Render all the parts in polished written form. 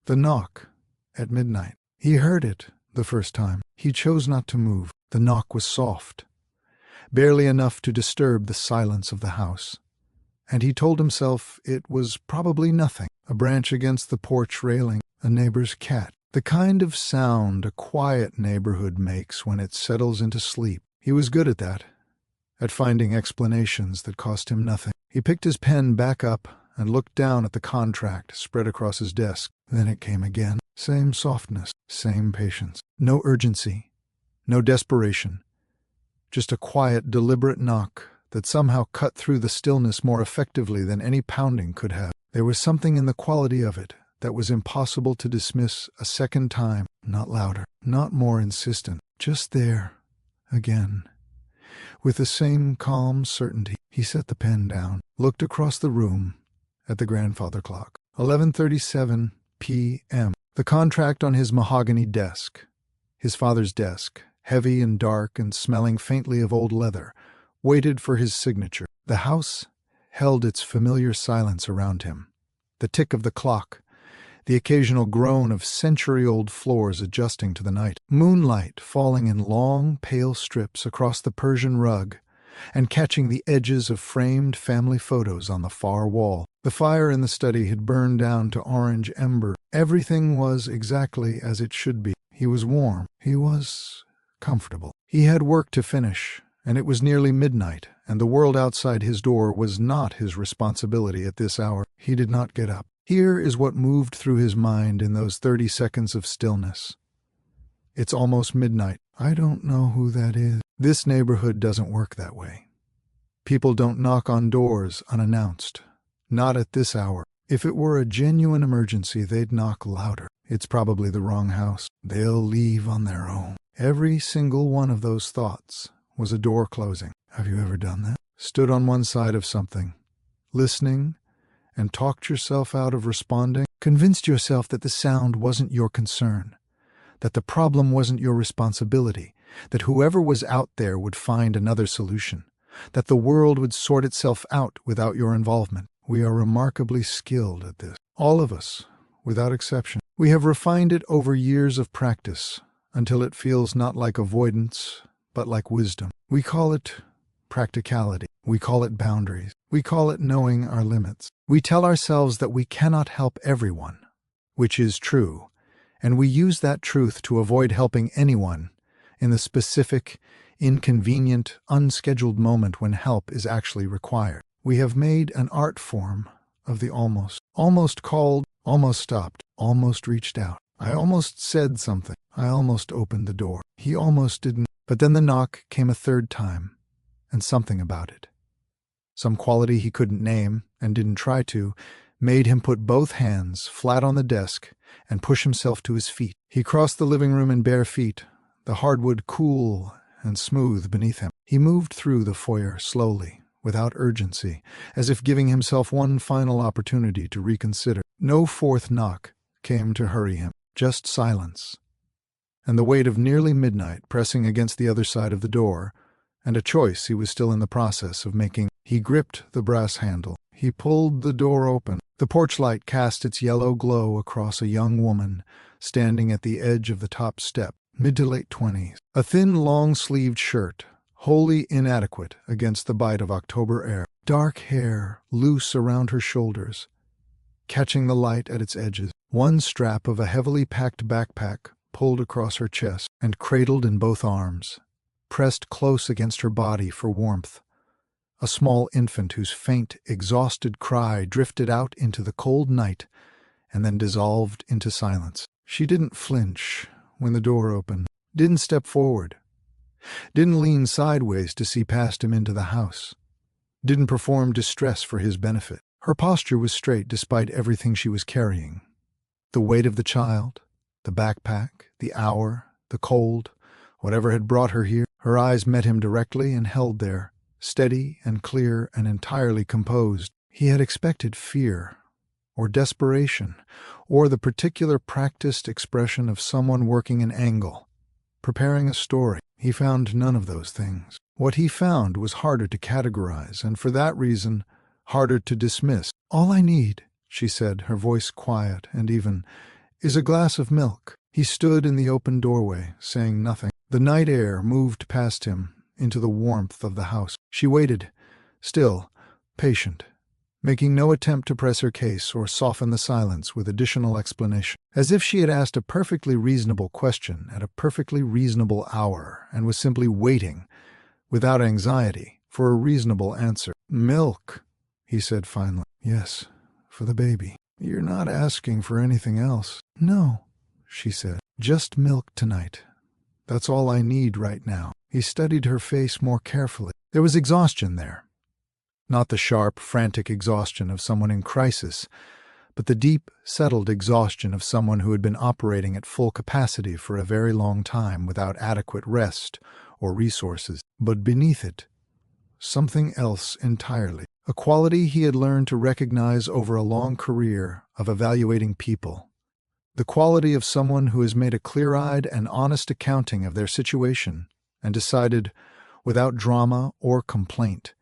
The knock at midnight. He heard it the first time. He chose not to move. The knock was soft, barely enough to disturb the silence of the house, and he told himself it was probably nothing. A branch against the porch railing, a neighbor's cat. The kind of sound a quiet neighborhood makes when it settles into sleep. He was good at that, at finding explanations that cost him nothing. He picked his pen back up and looked down at the contract spread across his desk. Then it came again. Same softness, same patience. No urgency, no desperation. Just a quiet, deliberate knock that somehow cut through the stillness more effectively than any pounding could have. There was something in the quality of it that was impossible to dismiss a second time. Not louder, not more insistent. Just there, again. With the same calm certainty, he set the pen down, looked across the room at the grandfather clock. 11:37 p.m. The contract on his mahogany desk, his father's desk, heavy and dark and smelling faintly of old leather, waited for his signature. The house held its familiar silence around him. The tick of the clock, the occasional groan of century-old floors adjusting to the night, moonlight falling in long, pale strips across the Persian rug and catching the edges of framed family photos on the far wall. The fire in the study had burned down to orange ember. Everything was exactly as it should be. He was warm. He was comfortable. He had work to finish, and it was nearly midnight, and the world outside his door was not his responsibility at this hour. He did not get up. Here is what moved through his mind in those 30 seconds of stillness. It's almost midnight. I don't know who that is. This neighborhood doesn't work that way. People don't knock on doors unannounced. Not at this hour. If it were a genuine emergency, they'd knock louder. It's probably the wrong house. They'll leave on their own. Every single one of those thoughts was a door closing. Have you ever done that? Stood on one side of something, listening, and talked yourself out of responding? Convinced yourself that the sound wasn't your concern, that the problem wasn't your responsibility, that whoever was out there would find another solution, that the world would sort itself out without your involvement. We are remarkably skilled at this. All of us, without exception. We have refined it over years of practice until it feels not like avoidance, but like wisdom. We call it practicality. We call it boundaries. We call it knowing our limits. We tell ourselves that we cannot help everyone, which is true, and we use that truth to avoid helping anyone in the specific, inconvenient, unscheduled moment when help is actually required. We have made an art form of the almost. Almost called, almost stopped, almost reached out. I almost said something. I almost opened the door. He almost didn't. But then the knock came a third time, and something about it, some quality he couldn't name and didn't try to, made him put both hands flat on the desk and push himself to his feet. He crossed the living room in bare feet, the hardwood cool and smooth beneath him. He moved through the foyer slowly, without urgency, as if giving himself one final opportunity to reconsider. No fourth knock came to hurry him, just silence, and the weight of nearly midnight pressing against the other side of the door, and a choice he was still in the process of making. He gripped the brass handle. He pulled the door open. The porch light cast its yellow glow across a young woman standing at the edge of the top step, mid to late 20s. A thin, long-sleeved shirt, wholly inadequate against the bite of October air. Dark hair loose around her shoulders, catching the light at its edges. One strap of a heavily packed backpack pulled across her chest and cradled in both arms, pressed close against her body for warmth. A small infant whose faint, exhausted cry drifted out into the cold night and then dissolved into silence. She didn't flinch when the door opened, didn't step forward, didn't lean sideways to see past him into the house, didn't perform distress for his benefit. Her posture was straight despite everything she was carrying. The weight of the child, the backpack, the hour, the cold, whatever had brought her here. Her eyes met him directly and held there, steady and clear and entirely composed. He had expected fear, or desperation, or the particular practiced expression of someone working an angle, preparing a story. He found none of those things. What he found was harder to categorize, and for that reason, harder to dismiss. "All I need," she said, her voice quiet and even, Is a glass of milk." He stood in the open doorway, saying nothing. The night air moved past him into the warmth of the house. She waited, still, patient, making no attempt to press her case or soften the silence with additional explanation, as if she had asked a perfectly reasonable question at a perfectly reasonable hour and was simply waiting, without anxiety, for a reasonable answer. "Milk," he said finally. "Yes, for the baby. You're not asking for anything else." "No," she said. "Just milk tonight. That's all I need right now." He studied her face more carefully. There was exhaustion there. Not the sharp, frantic exhaustion of someone in crisis, but the deep, settled exhaustion of someone who had been operating at full capacity for a very long time without adequate rest or resources. But beneath it, something else entirely. A quality he had learned to recognize over a long career of evaluating people. The quality of someone who has made a clear-eyed and honest accounting of their situation and decided, without drama or complaint,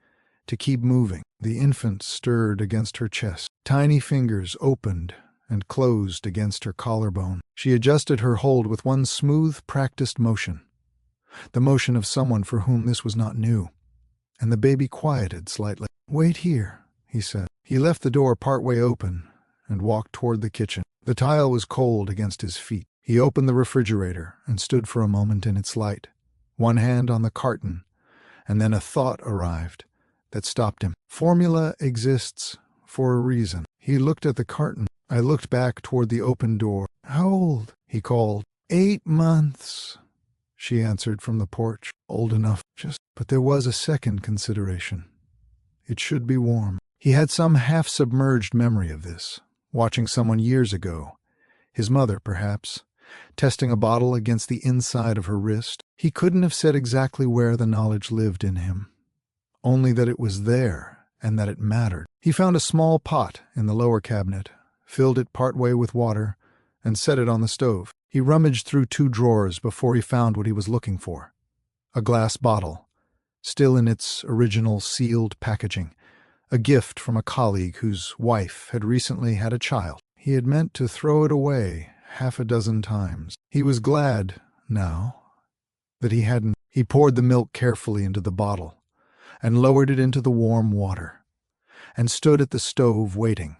to keep moving. The infant stirred against her chest. Tiny fingers opened and closed against her collarbone. She adjusted her hold with one smooth, practiced motion, the motion of someone for whom this was not new, and the baby quieted slightly. "Wait here," he said. He left the door partway open and walked toward the kitchen. The tile was cold against his feet. He opened the refrigerator and stood for a moment in its light, one hand on the carton, and then a thought arrived that stopped him. Formula exists for a reason. He looked at the carton. I looked back toward the open door. "How old?" he called. 8 months, she answered from the porch. "Old enough, just..." But there was a second consideration. It should be warm. He had some half-submerged memory of this, watching someone years ago, his mother perhaps, testing a bottle against the inside of her wrist. He couldn't have said exactly where the knowledge lived in him, only that it was there and that it mattered. He found a small pot in the lower cabinet, filled it partway with water, and set it on the stove. He rummaged through 2 drawers before he found what he was looking for. A glass bottle, still in its original sealed packaging, a gift from a colleague whose wife had recently had a child. He had meant to throw it away 6 times. He was glad, now, that he hadn't. He poured the milk carefully into the bottle and lowered it into the warm water, and stood at the stove waiting.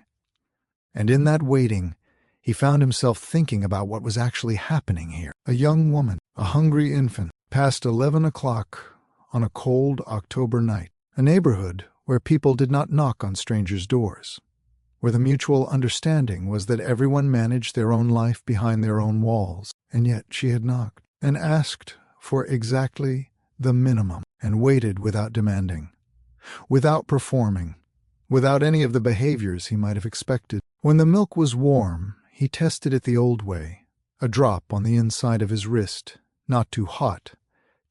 And in that waiting, he found himself thinking about what was actually happening here. A young woman, a hungry infant, past 11 o'clock on a cold October night. A neighborhood where people did not knock on strangers' doors, where the mutual understanding was that everyone managed their own life behind their own walls. And yet she had knocked and asked for exactly the minimum, and waited without demanding, without performing, without any of the behaviors he might have expected. When the milk was warm, he tested it the old way, a drop on the inside of his wrist, not too hot,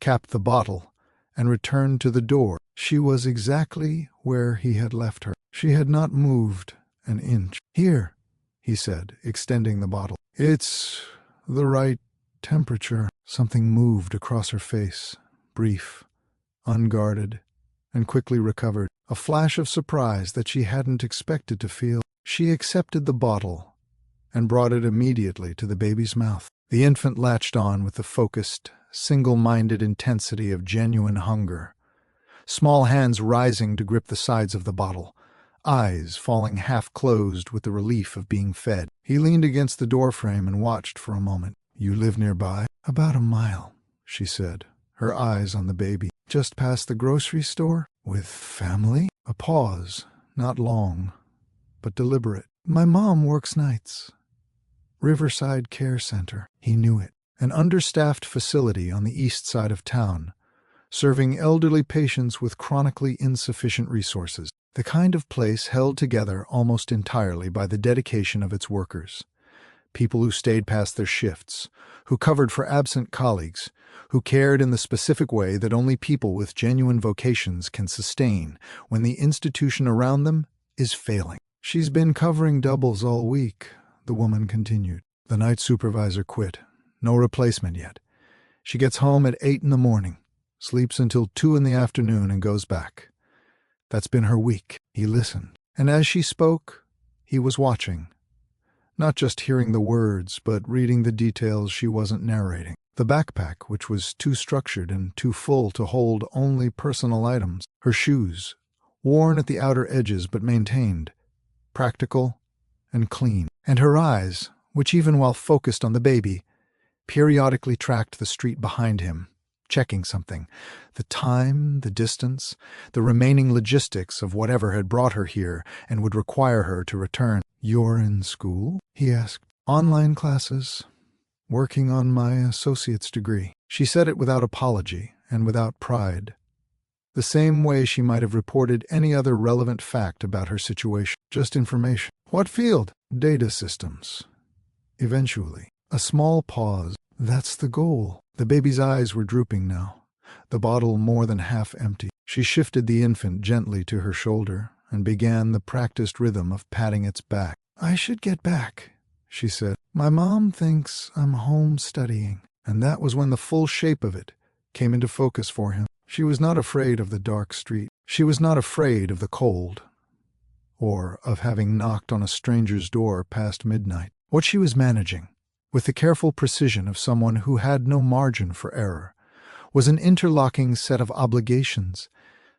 capped the bottle, and returned to the door. She was exactly where he had left her. She had not moved an inch. "Here," he said, extending the bottle. "It's the right temperature." Something moved across her face, brief, unguarded, and quickly recovered. A flash of surprise that she hadn't expected to feel. She accepted the bottle and brought it immediately to the baby's mouth. The infant latched on with the focused, single-minded intensity of genuine hunger, small hands rising to grip the sides of the bottle, eyes falling half-closed with the relief of being fed. He leaned against the doorframe and watched for a moment. "You live nearby?" "About a mile," she said, her eyes on the baby. "Just past the grocery store?" "With family?" A pause, not long, but deliberate. "My mom works nights. Riverside Care Center." He knew it. An understaffed facility on the east side of town, serving elderly patients with chronically insufficient resources. The kind of place held together almost entirely by the dedication of its workers. People who stayed past their shifts, who covered for absent colleagues, who cared in the specific way that only people with genuine vocations can sustain when the institution around them is failing. "She's been covering doubles all week," the woman continued. "The night supervisor quit. No replacement yet. She gets home at 8 in the morning, sleeps until 2 in the afternoon, and goes back. That's been her week." He listened, and as she spoke, he was watching. not just hearing the words, but reading the details she wasn't narrating. The backpack, which was too structured and too full to hold only personal items. Her shoes, worn at the outer edges but maintained, practical and clean. And her eyes, which even while focused on the baby, periodically tracked the street behind him, checking something. The time, the distance, the remaining logistics of whatever had brought her here and would require her to return. "You're in school?" he asked. "Online classes. Working on my associate's degree." She said it without apology and without pride, the same way she might have reported any other relevant fact about her situation. Just information. "What field?" "Data systems." Eventually. A small pause. "That's the goal." The baby's eyes were drooping now, the bottle more than half empty. She shifted the infant gently to her shoulder and began the practiced rhythm of patting its back. "I should get back," she said. "My mom thinks I'm home studying." And that was when the full shape of it came into focus for him. She was not afraid of the dark street. She was not afraid of the cold, or of having knocked on a stranger's door past midnight. What she was managing, with the careful precision of someone who had no margin for error, was an interlocking set of obligations: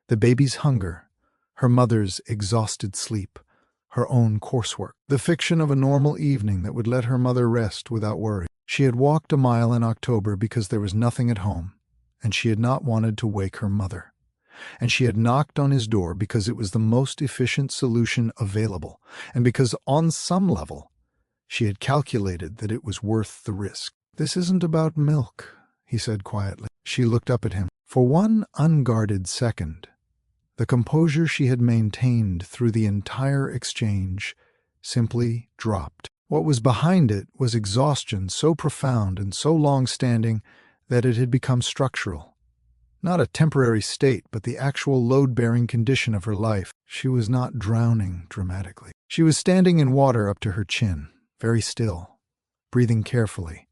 the baby's hunger, her mother's exhausted sleep, her own coursework, the fiction of a normal evening that would let her mother rest without worry. She had walked a mile in October because there was nothing at home, and she had not wanted to wake her mother. And she had knocked on his door because it was the most efficient solution available, and because on some level she had calculated that it was worth the risk. "This isn't about milk," he said quietly. She looked up at him. For one unguarded second, the composure she had maintained through the entire exchange simply dropped. What was behind it was exhaustion so profound and so long-standing that it had become structural. Not a temporary state, but the actual load-bearing condition of her life. She was not drowning dramatically. She was standing in water up to her chin, very still, breathing carefully,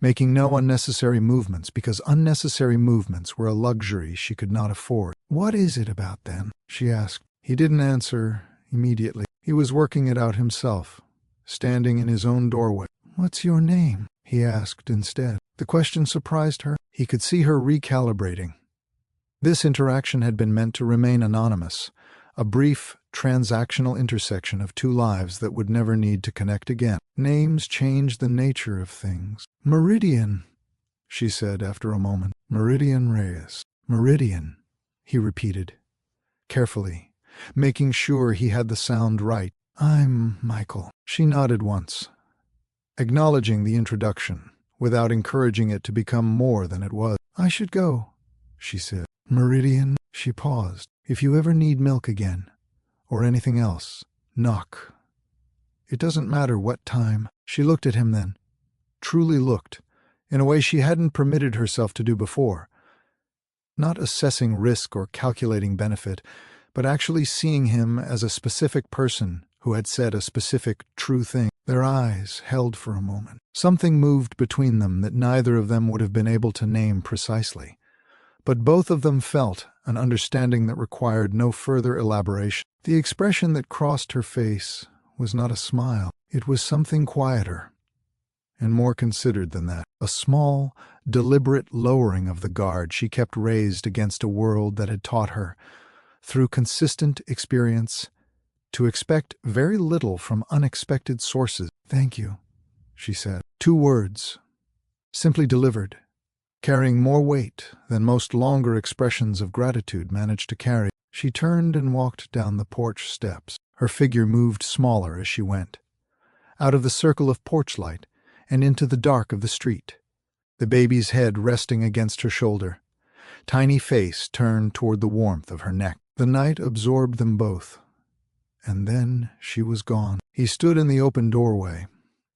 making no unnecessary movements because unnecessary movements were a luxury she could not afford. "What is it about then?" she asked. He didn't answer immediately. He was working it out himself, standing in his own doorway. "What's your name?" he asked instead. The question surprised her. He could see her recalibrating. This interaction had been meant to remain anonymous, a brief, transactional intersection of two lives that would never need to connect again. Names change the nature of things. "Meridian," she said after a moment. "Meridian Reyes." "Meridian," he repeated, carefully, making sure he had the sound right. "I'm Michael." She nodded once, acknowledging the introduction, without encouraging it to become more than it was. "I should go," she said. "Meridian," she paused. "If you ever need milk again, or anything else, knock. It doesn't matter what time." She looked at him then, truly looked, in a way she hadn't permitted herself to do before. Not assessing risk or calculating benefit, but actually seeing him as a specific person who had said a specific true thing. Their eyes held for a moment. Something moved between them that neither of them would have been able to name precisely. But both of them felt an understanding that required no further elaboration. The expression that crossed her face was not a smile. It was something quieter and more considered than that. A small, deliberate lowering of the guard she kept raised against a world that had taught her, through consistent experience, to expect very little from unexpected sources. "Thank you," she said. 2 words, simply delivered, carrying more weight than most longer expressions of gratitude managed to carry. She turned and walked down the porch steps. Her figure moved smaller as she went, out of the circle of porch light and into the dark of the street, the baby's head resting against her shoulder, tiny face turned toward the warmth of her neck. The night absorbed them both, and then she was gone. He stood in the open doorway,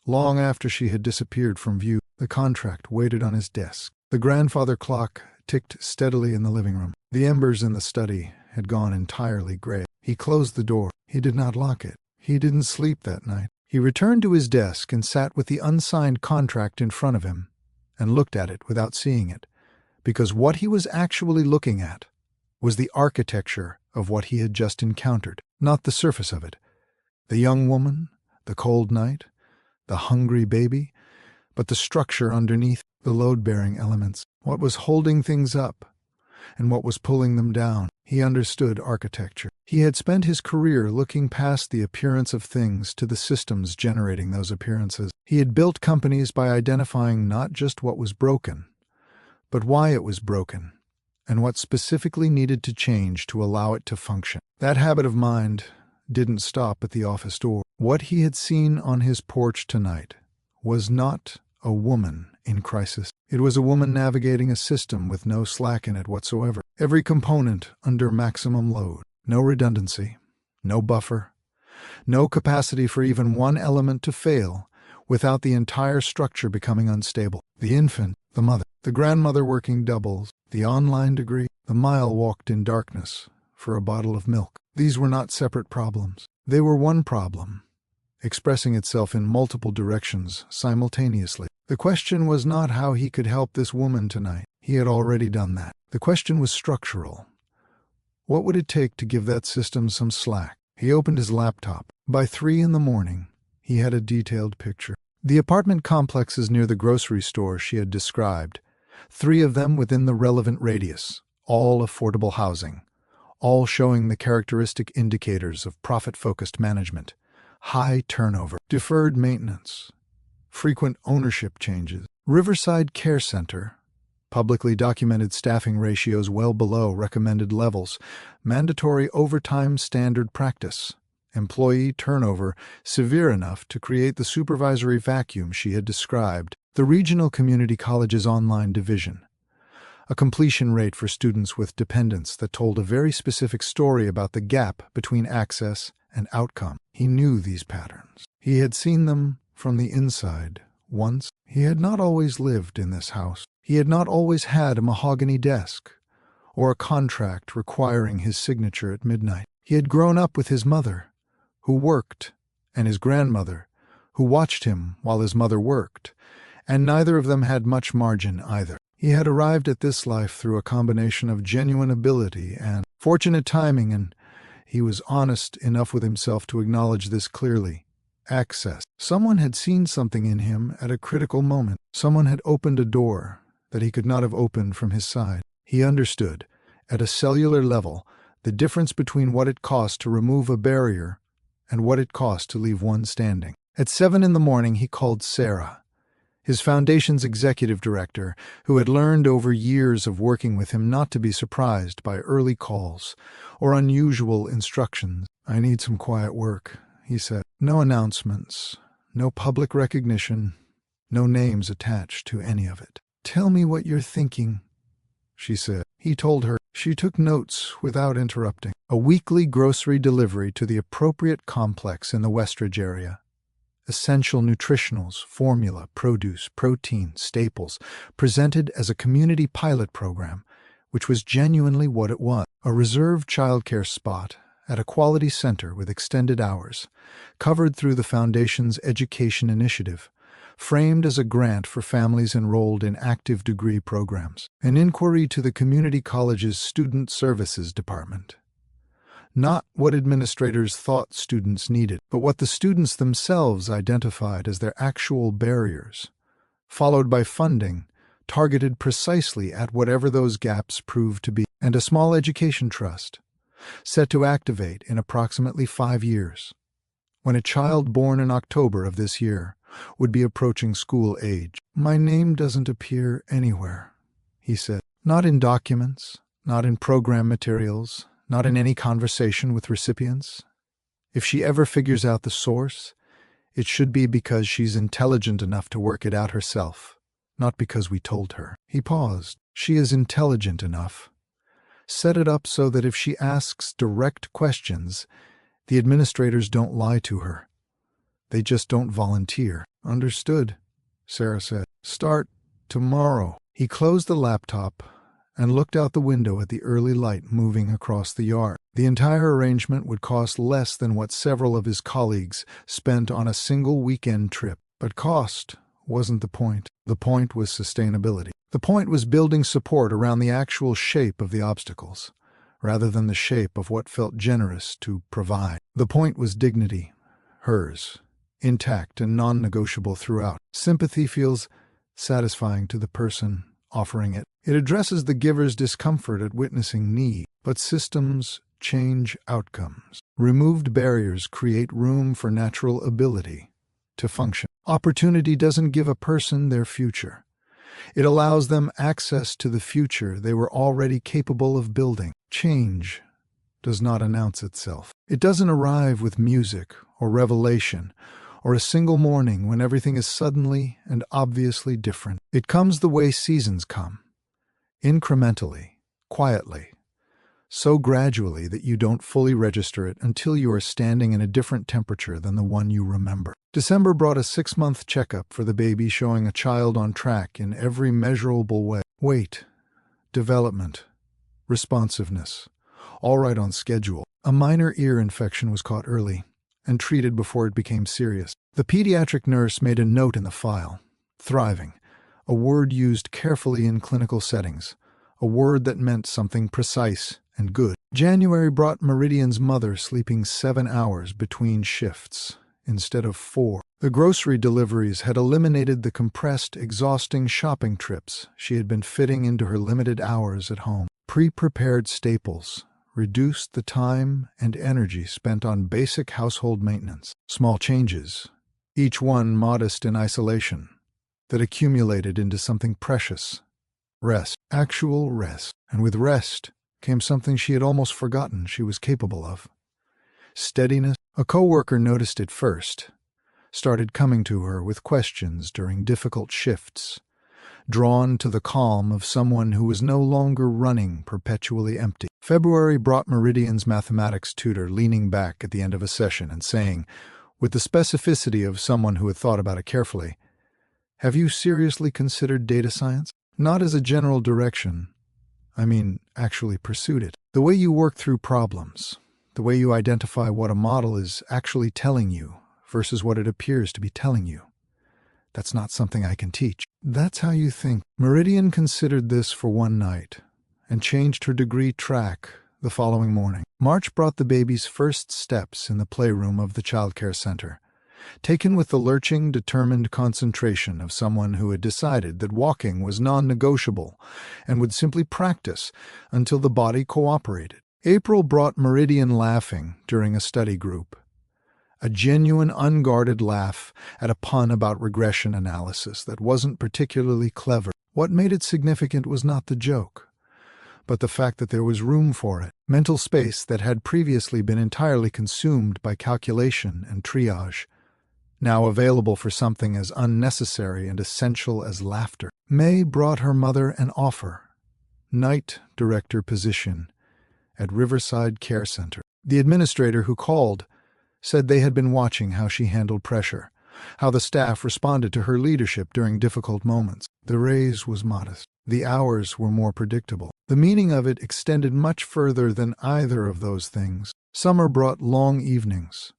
long after she had disappeared from view. The contract waited on his desk. The grandfather clock ticked steadily in the living room. The embers in the study had gone entirely gray. He closed the door. He did not lock it. He didn't sleep that night. He returned to his desk and sat with the unsigned contract in front of him and looked at it without seeing it, because what he was actually looking at was the architecture of what he had just encountered, not the surface of it. The young woman, the cold night, the hungry baby, but the structure underneath, the load-bearing elements, what was holding things up and what was pulling them down. He understood architecture. He had spent his career looking past the appearance of things to the systems generating those appearances. He had built companies by identifying not just what was broken, but why it was broken, and what specifically needed to change to allow it to function. That habit of mind didn't stop at the office door. What he had seen on his porch tonight was not a woman in crisis. It was a woman navigating a system with no slack in it whatsoever. Every component under maximum load. No redundancy, no buffer, no capacity for even one element to fail without the entire structure becoming unstable. The infant, the mother, the grandmother working doubles, the online degree, the mile walked in darkness for a bottle of milk. These were not separate problems. They were one problem, expressing itself in multiple directions simultaneously. The question was not how he could help this woman tonight. He had already done that. The question was structural. What would it take to give that system some slack? He opened his laptop. By 3 a.m, he had a detailed picture. The apartment complexes near the grocery store she had described, 3 of them within the relevant radius, all affordable housing, all showing the characteristic indicators of profit-focused management, high turnover, deferred maintenance, frequent ownership changes. Riverside Care Center, publicly documented staffing ratios well below recommended levels, mandatory overtime standard practice, employee turnover severe enough to create the supervisory vacuum she had described. The regional community college's online division, a completion rate for students with dependents that told a very specific story about the gap between access and outcome. He knew these patterns. He had seen them from the inside once. He had not always lived in this house. He had not always had a mahogany desk or a contract requiring his signature at midnight. He had grown up with his mother, who worked, and his grandmother, who watched him while his mother worked, and neither of them had much margin either. He had arrived at this life through a combination of genuine ability and fortunate timing, and he was honest enough with himself to acknowledge this clearly. Access. Someone had seen something in him at a critical moment. Someone had opened a door that he could not have opened from his side. He understood, at a cellular level, the difference between what it cost to remove a barrier and what it cost to leave one standing. At 7 a.m, he called Sarah, his foundation's executive director, who had learned over years of working with him not to be surprised by early calls or unusual instructions. "I need some quiet work," he said. "No announcements, no public recognition, no names attached to any of it." "Tell me what you're thinking," she said. He told her. She took notes without interrupting. A weekly grocery delivery to the appropriate complex in the Westridge area. Essential nutritionals, formula, produce, protein, staples, presented as a community pilot program, which was genuinely what it was. A reserved childcare spot at a quality center with extended hours, covered through the Foundation's education initiative, framed as a grant for families enrolled in active degree programs. An inquiry to the community college's Student Services Department. Not what administrators thought students needed, but what the students themselves identified as their actual barriers, followed by funding targeted precisely at whatever those gaps proved to be, and a small education trust, set to activate in approximately 5 years, when a child born in October of this year would be approaching school age. "My name doesn't appear anywhere," he said. "Not in documents, not in program materials, not in any conversation with recipients. If she ever figures out the source, it should be because she's intelligent enough to work it out herself, not because we told her." He paused. "She is intelligent enough. Set it up so that if she asks direct questions, the administrators don't lie to her. They just don't volunteer." "Understood," Sarah said. "Start tomorrow." He closed the laptop and looked out the window at the early light moving across the yard. The entire arrangement would cost less than what several of his colleagues spent on a single weekend trip. But cost wasn't the point. The point was sustainability. The point was building support around the actual shape of the obstacles, rather than the shape of what felt generous to provide. The point was dignity, hers, intact and non-negotiable throughout. Sympathy feels satisfying to the person offering it. It addresses the giver's discomfort at witnessing need, but systems change outcomes. Removed barriers create room for natural ability to function. Opportunity doesn't give a person their future. It allows them access to the future they were already capable of building. Change does not announce itself. It doesn't arrive with music or revelation or a single morning when everything is suddenly and obviously different. It comes the way seasons come, incrementally, quietly, so gradually that you don't fully register it until you are standing in a different temperature than the one you remember. December brought a 6-month checkup for the baby, showing a child on track in every measurable way. Weight, development, responsiveness, all right on schedule. A minor ear infection was caught early and treated before it became serious. The pediatric nurse made a note in the file. Thriving, a word used carefully in clinical settings, a word that meant something precise and good. January brought Meridian's mother sleeping 7 hours between shifts instead of 4. The grocery deliveries had eliminated the compressed, exhausting shopping trips she had been fitting into her limited hours at home. Pre-prepared staples reduced the time and energy spent on basic household maintenance. Small changes, each one modest in isolation, that accumulated into something precious. Rest, actual rest. And with rest came something she had almost forgotten she was capable of. Steadiness. A coworker noticed it first, started coming to her with questions during difficult shifts, drawn to the calm of someone who was no longer running perpetually empty. February brought Meridian's mathematics tutor leaning back at the end of a session and saying, with the specificity of someone who had thought about it carefully, "Have you seriously considered data science? Not as a general direction. I mean, actually pursued it. The way you work through problems, the way you identify what a model is actually telling you versus what it appears to be telling you. That's not something I can teach." That's how you think. Meridian considered this for one night and changed her degree track the following morning. March brought the baby's first steps in the playroom of the childcare center, taken with the lurching, determined concentration of someone who had decided that walking was non-negotiable and would simply practice until the body cooperated. April brought Meridian laughing during a study group. A genuine, unguarded laugh at a pun about regression analysis that wasn't particularly clever. What made it significant was not the joke, but the fact that there was room for it. Mental space that had previously been entirely consumed by calculation and triage, now available for something as unnecessary and essential as laughter. May brought her mother an offer, night director position at Riverside Care Center. The administrator who called said they had been watching how she handled pressure, how the staff responded to her leadership during difficult moments. The raise was modest. The hours were more predictable. The meaning of it extended much further than either of those things. Summer brought long evenings,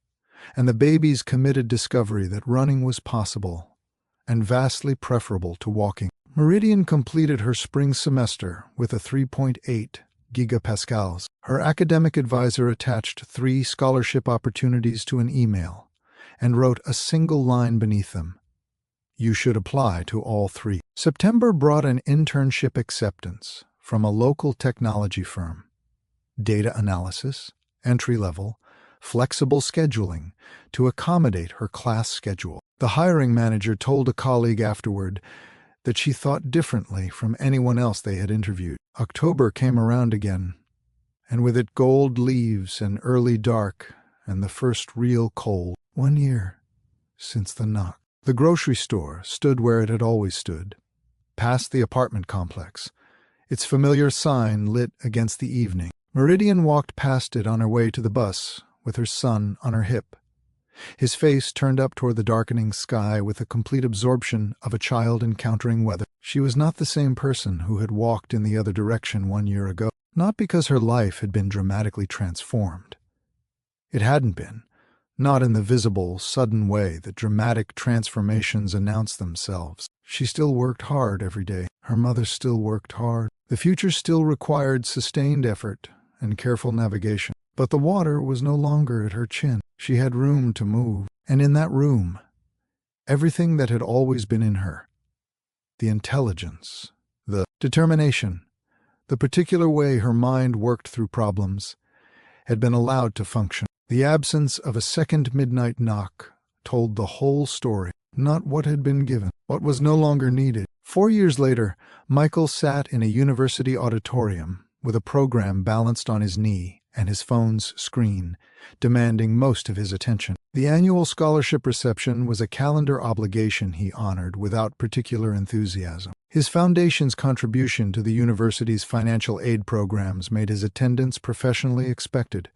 and the baby's committed discovery that running was possible and vastly preferable to walking. Meridian completed her spring semester with a 3.8 gigapascals. Her academic advisor attached 3 scholarship opportunities to an email and wrote a single line beneath them: "You should apply to all 3. September brought an internship acceptance from a local technology firm. Data analysis, entry-level, flexible scheduling to accommodate her class schedule. The hiring manager told a colleague afterward that she thought differently from anyone else they had interviewed. October came around again, and with it gold leaves and early dark and the first real cold. 1 year since the knock. The grocery store stood where it had always stood, past the apartment complex, its familiar sign lit against the evening. Meridian walked past it on her way to the bus with her son on her hip, his face turned up toward the darkening sky with the complete absorption of a child encountering weather. She was not the same person who had walked in the other direction 1 year ago, not because her life had been dramatically transformed. It hadn't been, not in the visible, sudden way that dramatic transformations announce themselves. She still worked hard every day. Her mother still worked hard. The future still required sustained effort and careful navigation. But the water was no longer at her chin. She had room to move, and in that room, everything that had always been in her, the intelligence, the determination, the particular way her mind worked through problems, had been allowed to function. The absence of a second midnight knock told the whole story, not what had been given, what was no longer needed. 4 years later, Michael sat in a university auditorium with a program balanced on his knee and his phone's screen, demanding most of his attention. The annual scholarship reception was a calendar obligation he honored without particular enthusiasm. His foundation's contribution to the university's financial aid programs made his attendance professionally expected,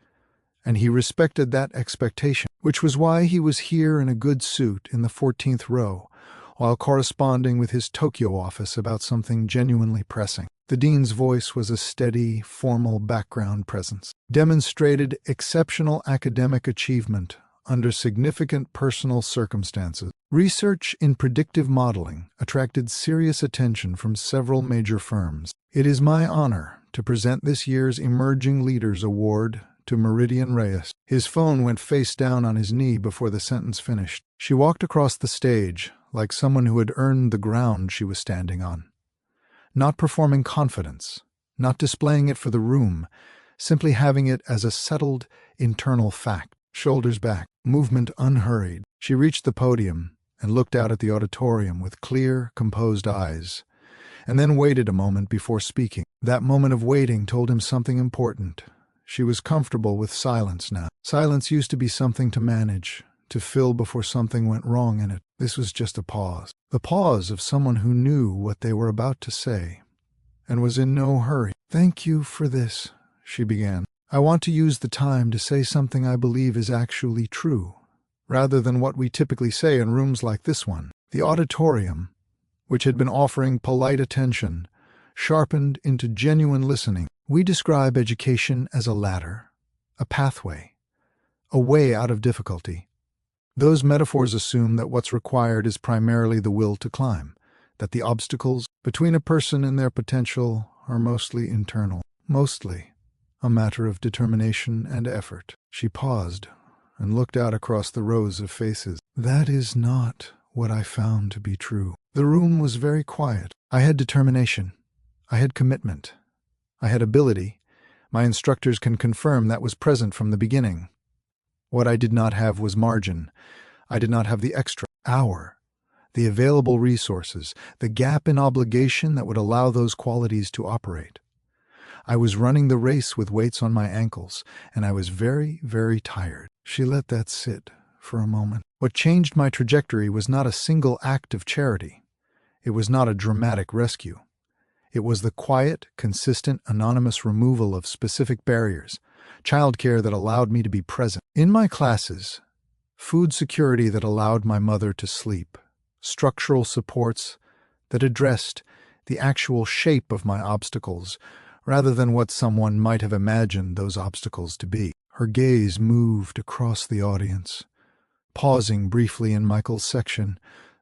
and he respected that expectation, which was why he was here in a good suit in the 14th row, while corresponding with his Tokyo office about something genuinely pressing. The dean's voice was a steady, formal background presence, demonstrated exceptional academic achievement under significant personal circumstances. Research in predictive modeling attracted serious attention from several major firms. It is my honor to present this year's Emerging Leaders Award to Meridian Reyes. His phone went face down on his knee before the sentence finished. She walked across the stage like someone who had earned the ground she was standing on. Not performing confidence, not displaying it for the room, simply having it as a settled internal fact. Shoulders back, movement unhurried. She reached the podium and looked out at the auditorium with clear, composed eyes, and then waited a moment before speaking. That moment of waiting told him something important. She was comfortable with silence now. Silence used to be something to manage, to fill before something went wrong in it. This was just a pause. The pause of someone who knew what they were about to say and was in no hurry. "Thank you for this," she began. "I want to use the time to say something I believe is actually true, rather than what we typically say in rooms like this one." The auditorium, which had been offering polite attention, sharpened into genuine listening. We describe education as a ladder, a pathway, a way out of difficulty. Those metaphors assume that what's required is primarily the will to climb, that the obstacles between a person and their potential are mostly internal, mostly a matter of determination and effort. She paused and looked out across the rows of faces. That is not what I found to be true. The room was very quiet. I had determination. I had commitment. I had ability. My instructors can confirm that was present from the beginning. What I did not have was margin. I did not have the extra hour, the available resources, the gap in obligation that would allow those qualities to operate. I was running the race with weights on my ankles, and I was very, very tired. She let that sit for a moment. What changed my trajectory was not a single act of charity. It was not a dramatic rescue. It was the quiet, consistent, anonymous removal of specific barriers, childcare that allowed me to be present in my classes, food security that allowed my mother to sleep, structural supports that addressed the actual shape of my obstacles rather than what someone might have imagined those obstacles to be. Her gaze moved across the audience, pausing briefly in Michael's section,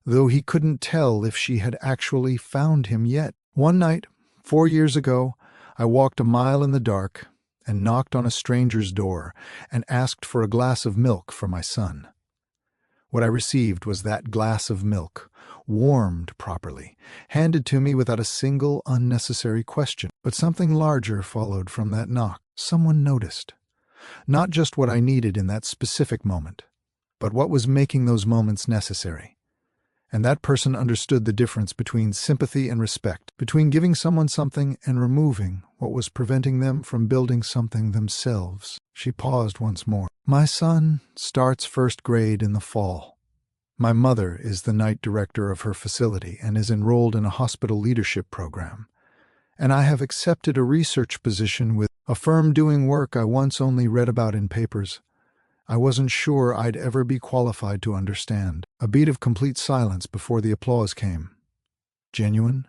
though he couldn't tell if she had actually found him yet. One night, 4 years ago, I walked a mile in the dark and knocked on a stranger's door and asked for a glass of milk for my son. What I received was that glass of milk, warmed properly, handed to me without a single unnecessary question. But something larger followed from that knock. Someone noticed. Not just what I needed in that specific moment, but what was making those moments necessary. And that person understood the difference between sympathy and respect, between giving someone something and removing what was preventing them from building something themselves. She paused once more. My son starts first grade in the fall. My mother is the night director of her facility and is enrolled in a hospital leadership program. And I have accepted a research position with a firm doing work I once only read about in papers. I wasn't sure I'd ever be qualified to understand. A beat of complete silence before the applause came. Genuine,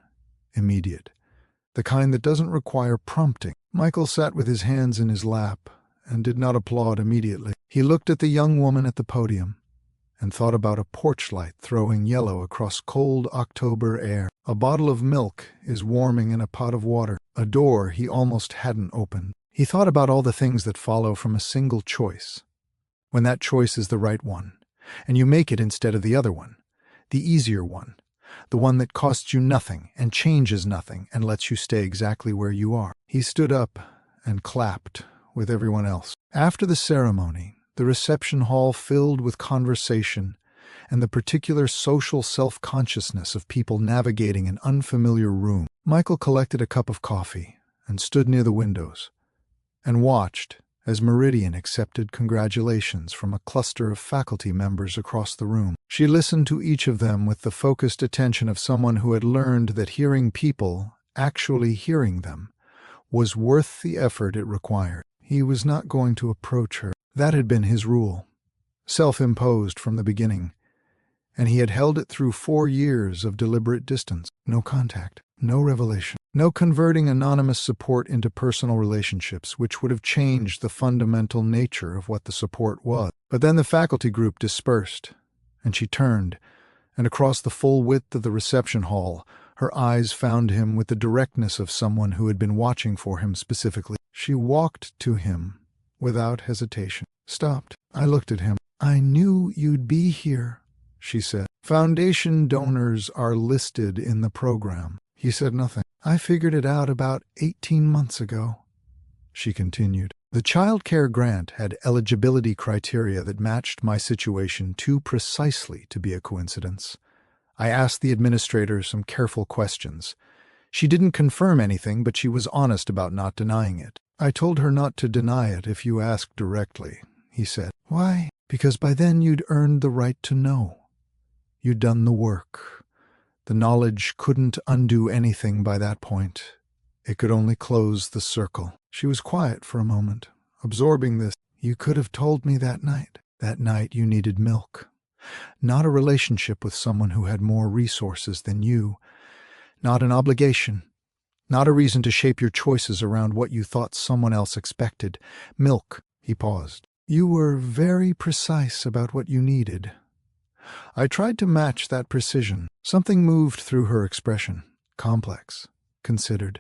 immediate. The kind that doesn't require prompting. Michael sat with his hands in his lap and did not applaud immediately. He looked at the young woman at the podium and thought about a porch light throwing yellow across cold October air. A bottle of milk is warming in a pot of water. A door he almost hadn't opened. He thought about all the things that follow from a single choice. When that choice is the right one, and you make it instead of the other one, the easier one, the one that costs you nothing and changes nothing and lets you stay exactly where you are. He stood up and clapped with everyone else. After the ceremony, the reception hall filled with conversation and the particular social self-consciousness of people navigating an unfamiliar room. Michael collected a cup of coffee and stood near the windows and watched as Meridian accepted congratulations from a cluster of faculty members across the room. She listened to each of them with the focused attention of someone who had learned that hearing people, actually hearing them, was worth the effort it required. He was not going to approach her. That had been his rule, self-imposed from the beginning, and he had held it through 4 years of deliberate distance. No contact, no revelation, no converting anonymous support into personal relationships, which would have changed the fundamental nature of what the support was. But then the faculty group dispersed, and she turned, and across the full width of the reception hall, her eyes found him with the directness of someone who had been watching for him specifically. She walked to him without hesitation. Stopped. I looked at him. "I knew you'd be here," she said. "Foundation donors are listed in the program." He said nothing. "I figured it out about 18 months ago," she continued. "The child care grant had eligibility criteria that matched my situation too precisely to be a coincidence. I asked the administrator some careful questions. She didn't confirm anything, but she was honest about not denying it. I told her not to deny it if you asked directly," he said. "Why?" "Because by then you'd earned the right to know. You'd done the work. The knowledge couldn't undo anything by that point. It could only close the circle." She was quiet for a moment, absorbing this. "You could have told me that night. That night you needed milk. Not a relationship with someone who had more resources than you. Not an obligation. Not a reason to shape your choices around what you thought someone else expected. Milk." He paused. "You were very precise about what you needed." I tried to match that precision. Something moved through her expression. Complex. Considered.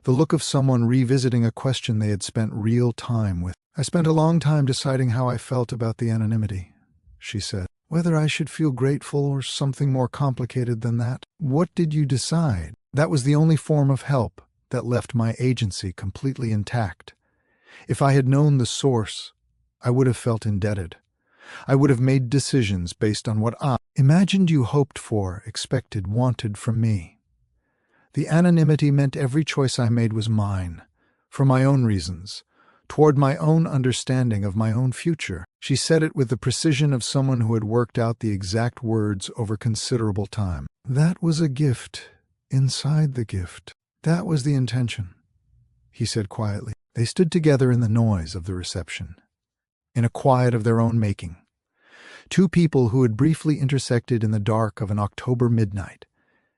The look of someone revisiting a question they had spent real time with. "I spent a long time deciding how I felt about the anonymity," she said. "Whether I should feel grateful or something more complicated than that." "What did you decide?" "That was the only form of help that left my agency completely intact. If I had known the source, I would have felt indebted. I would have made decisions based on what I imagined you hoped for, expected, wanted from me. The anonymity meant every choice I made was mine, for my own reasons, toward my own understanding of my own future." She said it with the precision of someone who had worked out the exact words over considerable time. "That was a gift inside the gift. That was the intention," he said quietly. They stood together in the noise of the reception, in a quiet of their own making. Two people who had briefly intersected in the dark of an October midnight,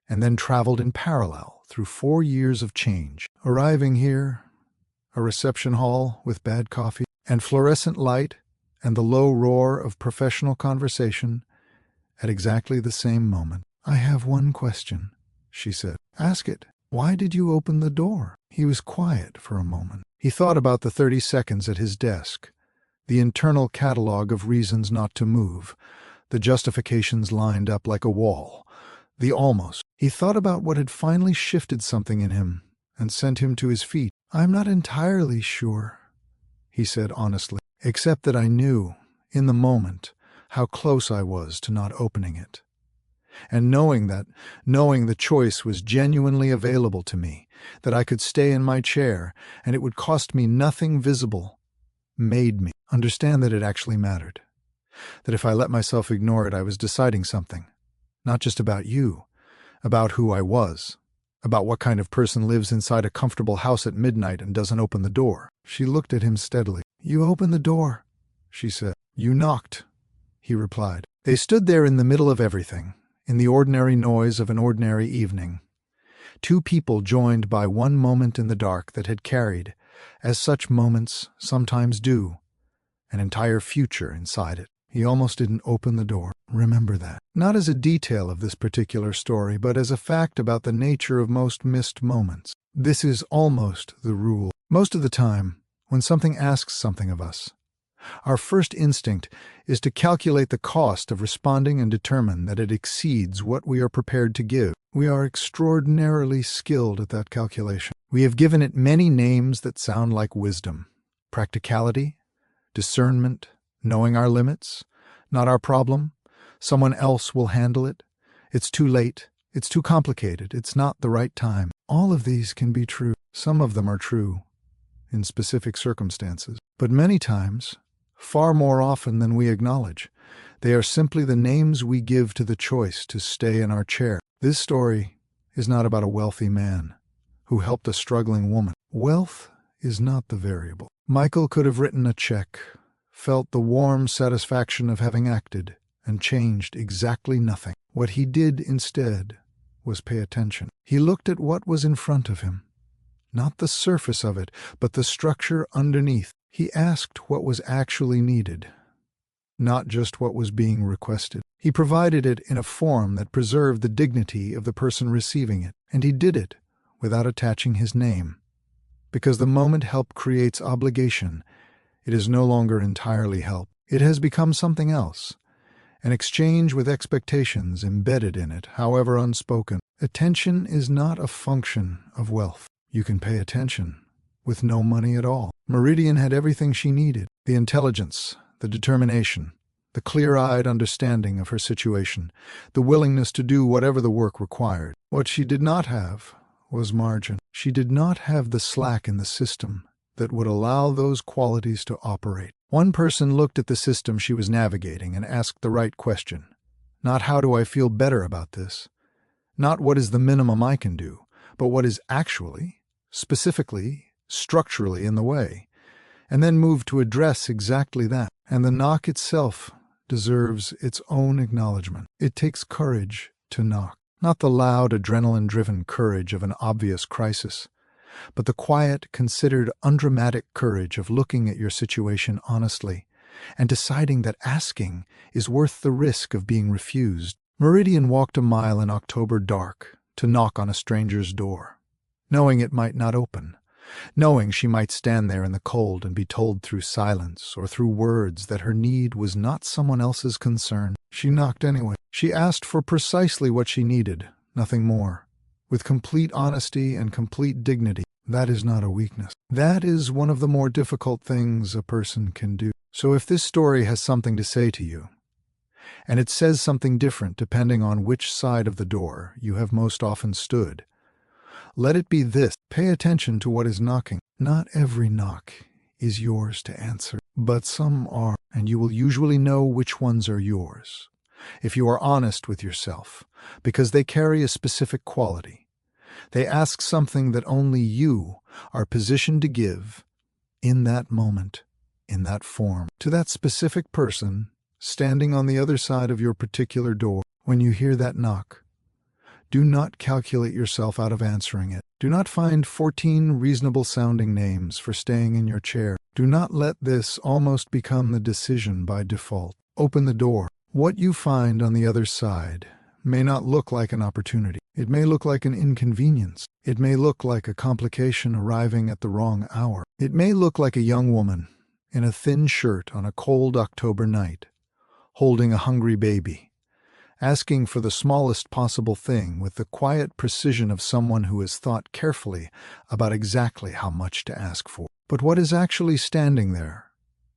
and then traveled in parallel through 4 years of change, arriving here, a reception hall with bad coffee and fluorescent light and the low roar of professional conversation at exactly the same moment. "I have one question," she said. "Ask it. Why did you open the door?" He was quiet for a moment. He thought about the 30 seconds at his desk, the internal catalog of reasons not to move, the justifications lined up like a wall, the almost. He thought about what had finally shifted something in him and sent him to his feet. "I'm not entirely sure," he said honestly, "except that I knew, in the moment, how close I was to not opening it. And knowing the choice was genuinely available to me, that I could stay in my chair and it would cost me nothing visible, made me understand that it actually mattered. That if I let myself ignore it, I was deciding something, not just about you, about who I was, about what kind of person lives inside a comfortable house at midnight and doesn't open the door." She looked at him steadily. "You opened the door," she said. "You knocked," he replied. They stood there in the middle of everything, in the ordinary noise of an ordinary evening. Two people joined by one moment in the dark that had carried, as such moments sometimes do, an entire future inside it. He almost didn't open the door. Remember that. Not as a detail of this particular story, but as a fact about the nature of most missed moments. This is almost the rule. Most of the time, When something asks something of us, our first instinct is to calculate the cost of responding and determine that it exceeds what we are prepared to give. We are extraordinarily skilled at that calculation. We have given it many names that sound like wisdom: practicality, discernment, knowing our limits, not our problem, someone else will handle it, it's too late, it's too complicated, it's not the right time. All of these can be true. Some of them are true in specific circumstances. But many times, far more often than we acknowledge, they are simply the names we give to the choice to stay in our chair. This story is not about a wealthy man who helped a struggling woman. Wealth is not the variable. Michael could have written a check, felt the warm satisfaction of having acted, and changed exactly nothing. What he did instead was pay attention. He looked at what was in front of him, not the surface of it, but the structure underneath. He asked what was actually needed, not just what was being requested. He provided it in a form that preserved the dignity of the person receiving it, and he did it without attaching his name. Because the moment help creates obligation, it is no longer entirely help. It has become something else, an exchange with expectations embedded in it, however unspoken. Attention is not a function of wealth. You can pay attention with no money at all. Meridian had everything she needed: the intelligence, the determination, the clear-eyed understanding of her situation, the willingness to do whatever the work required. What she did not have was margin. She did not have the slack in the system that would allow those qualities to operate. One person looked at the system she was navigating and asked the right question. Not how do I feel better about this? Not what is the minimum I can do, but what is actually, specifically, structurally in the way, and then moved to address exactly that. And the knock itself deserves its own acknowledgement. It takes courage to knock. Not the loud, adrenaline-driven courage of an obvious crisis, but the quiet, considered, undramatic courage of looking at your situation honestly and deciding that asking is worth the risk of being refused. Meridian walked a mile in October dark to knock on a stranger's door, knowing it might not open, knowing she might stand there in the cold and be told through silence or through words that her need was not someone else's concern. She knocked anyway. She asked for precisely what she needed, nothing more, with complete honesty and complete dignity. That is not a weakness. That is one of the more difficult things a person can do. So if this story has something to say to you, and it says something different depending on which side of the door you have most often stood, let it be this: pay attention to what is knocking. Not every knock is yours to answer, but some are, and you will usually know which ones are yours if you are honest with yourself, because they carry a specific quality. They ask something that only you are positioned to give in that moment, in that form, to that specific person standing on the other side of your particular door. When you hear that knock, do not calculate yourself out of answering it. Do not find 14 reasonable-sounding names for staying in your chair. Do not let this almost become the decision by default. Open the door. What you find on the other side may not look like an opportunity. It may look like an inconvenience. It may look like a complication arriving at the wrong hour. It may look like a young woman in a thin shirt on a cold October night, holding a hungry baby, asking for the smallest possible thing with the quiet precision of someone who has thought carefully about exactly how much to ask for. But what is actually standing there,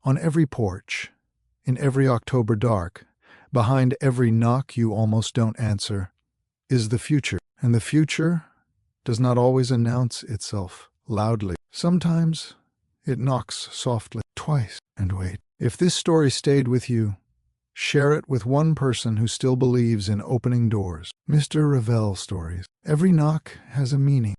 on every porch, in every October dark, behind every knock you almost don't answer, is the future. And the future does not always announce itself loudly. Sometimes it knocks softly, twice, and wait. If this story stayed with you, share it with one person who still believes in opening doors. Mr. Ravelle stories. Every knock has a meaning.